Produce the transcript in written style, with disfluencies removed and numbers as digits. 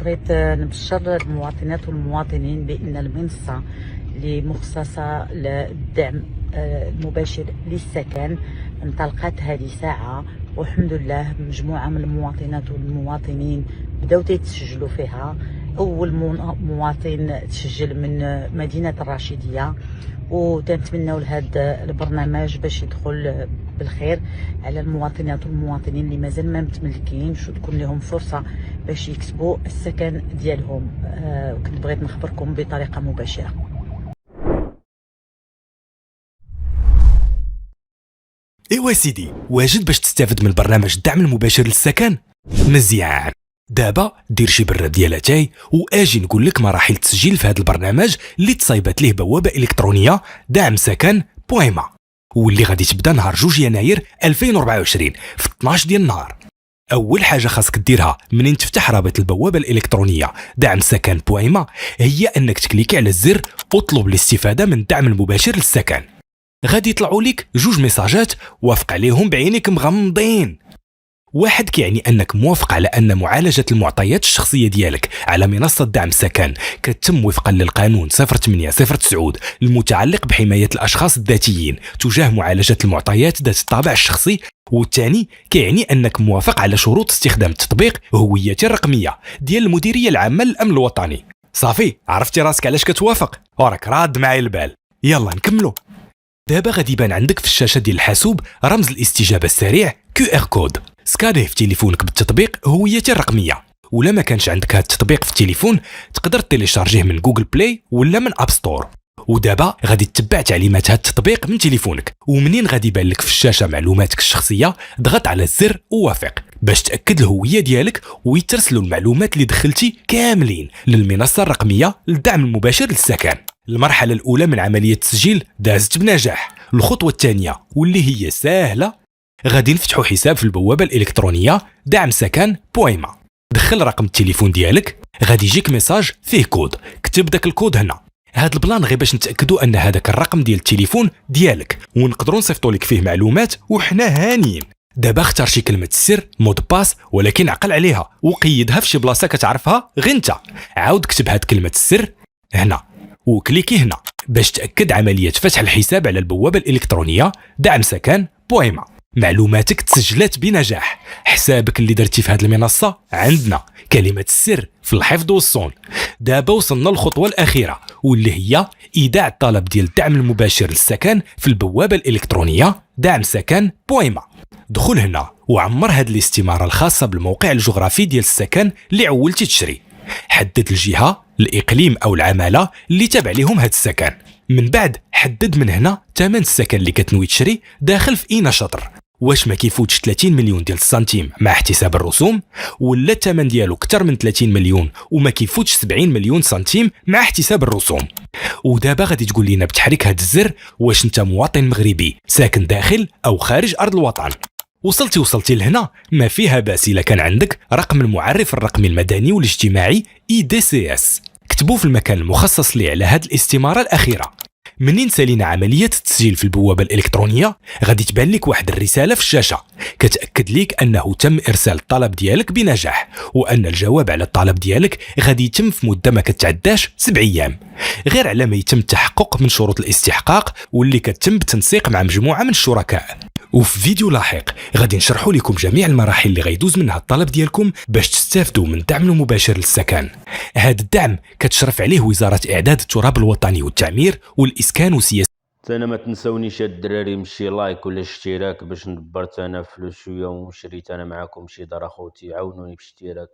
بغيت نبشر المواطنات والمواطنين بأن المنصة اللي مخصصة للدعم المباشر للسكن انطلقت هذه ساعة، والحمد لله مجموعة من المواطنات والمواطنين بداو يتسجلوا فيها. أول مواطن تسجل من مدينة الراشدية، وتنتمناو لهذا البرنامج باش يدخل بالخير على المواطنات والمواطنين اللي مازال ما متملكينش، وتكون لهم فرصه باش يكسبوا السكن ديالهم. وكنت بغيت نخبركم بطريقه مباشره. ايوا سيدي، واجد باش تستافد من برنامج الدعم المباشر للسكن؟ مزيان. دابا دير شي براد ديال اتاي واجي نقول لك مراحل التسجيل في هذا البرنامج اللي تصايبت ليه بوابه الكترونيه دعم سكن بويما، واللي غادي تبدا نهار 2 يناير 2024 في 12 ديال النهار. اول حاجه خاصك ديرها منين تفتح رابط البوابه الالكترونيه دعم سكن بويما هي انك تكليكي على الزر اطلب الاستفاده من الدعم المباشر للسكن. غادي يطلعوا لك 2 ميساجات وافق عليهم بعينيك مغمضين. واحد كيعني انك موافق على ان معالجه المعطيات الشخصيه ديالك على منصه دعم سكن كتم وفقا للقانون 0809 المتعلق بحمايه الاشخاص الذاتيين تجاه معالجه المعطيات ذات الطابع الشخصي. والثاني كيعني انك موافق على شروط استخدام التطبيق هويتي الرقميه ديال المديريه العامه للامن الوطني. صافي عرفتي راسك علاش كتوافق، وراك راد معايا البال. يلا نكملوا. دابا غادي يبان عندك في الشاشه ديال الحاسوب رمز الاستجابه السريع QR كود. سكانيه في تليفونك بالتطبيق هويتي الرقميه، ولا ما كانش عندك هذا التطبيق في التليفون تقدر تيليشارجيه من جوجل بلاي ولا من اب ستور. ودابا غادي تتبع تعليمات هذا التطبيق من تليفونك، ومنين غادي يبان لك في الشاشه معلوماتك الشخصيه ضغط على الزر ووافق باش تاكد الهويه ديالك ويترسلوا المعلومات اللي دخلتي كاملين للمنصه الرقميه للدعم المباشر للسكن. المرحله الاولى من عمليه التسجيل دازت بنجاح. الخطوه الثانيه واللي هي سهله، غادي نفتحوا حساب في البوابه الالكترونيه دعم سكن بويما. دخل رقم التليفون ديالك، غادي يجيك ميساج فيه كود، كتب داك الكود هنا. هاد البلان غير باش نتاكدوا ان هذاك الرقم ديال التليفون ديالك ونقدروا نصيفطوا لك فيه معلومات وحنا هانيين. دابا اختار شي كلمه السر مود باس، ولكن عقل عليها وقيدها في شي بلاصه كتعرفها غير انت. عاود كتب هاد كلمه السر هنا وكليكي هنا باش تاكد عمليه فتح الحساب على البوابه الالكترونيه دعم سكن بويما. معلوماتك تسجلت بنجاح. حسابك اللي درتي في هذه المنصه عندنا، كلمه السر في الحفظ والصون. دابا وصلنا للخطوه الاخيره واللي هي ايداع الطلب ديال الدعم المباشر للسكن في البوابه الالكترونيه دعم سكن بويما. دخل هنا وعمر هذه الاستماره الخاصه بالموقع الجغرافي ديال السكن اللي عولتي تشري. حدد الجهه، الاقليم او العماله اللي تابع لهم هذا السكن. من بعد حدد من هنا ثمن السكن اللي كتنوي تشري داخل في اي شطر. واش ما كيفوتش 30 مليون ديال السنتيم مع احتساب الرسوم، ولا الثمن ديالو اكثر من 30 مليون وما كيفوتش 70 مليون سنتيم مع احتساب الرسوم. ودابا غادي تقول لنا بتحريك هذا الزر واش انت مواطن مغربي ساكن داخل او خارج ارض الوطن. وصلتي لهنا ما فيها باس الا كان عندك رقم المعرف الرقمي المدني والاجتماعي EDCS، كتبوه في المكان المخصص ليه على هذه الاستماره الاخيره. منين سالينا عمليه التسجيل في البوابه الالكترونيه غادي تبان لك واحد الرساله في الشاشه كتاكد لك انه تم ارسال الطلب ديالك بنجاح، وان الجواب على الطلب ديالك غادي يتم في مده ما كتعداش 7 ايام، غير على ما يتم التحقق من شروط الاستحقاق واللي كتم بالتنسيق مع مجموعه من الشركاء. وفي فيديو لاحق غادي نشرحوا لكم جميع المراحل اللي غيدوز منها الطلب ديالكم باش تستافدوا من الدعم المباشر للسكن. هذا الدعم كتشرف عليه وزاره اعداد التراب الوطني والتعمير والاسكان وسياسه. انا ما تنسونيش الدراري مشي لايك ولا اشتراك باش ندبرت انا فلوس شويه ونشريت انا معاكم شي دار اخوتي، عاونوني باشتراك.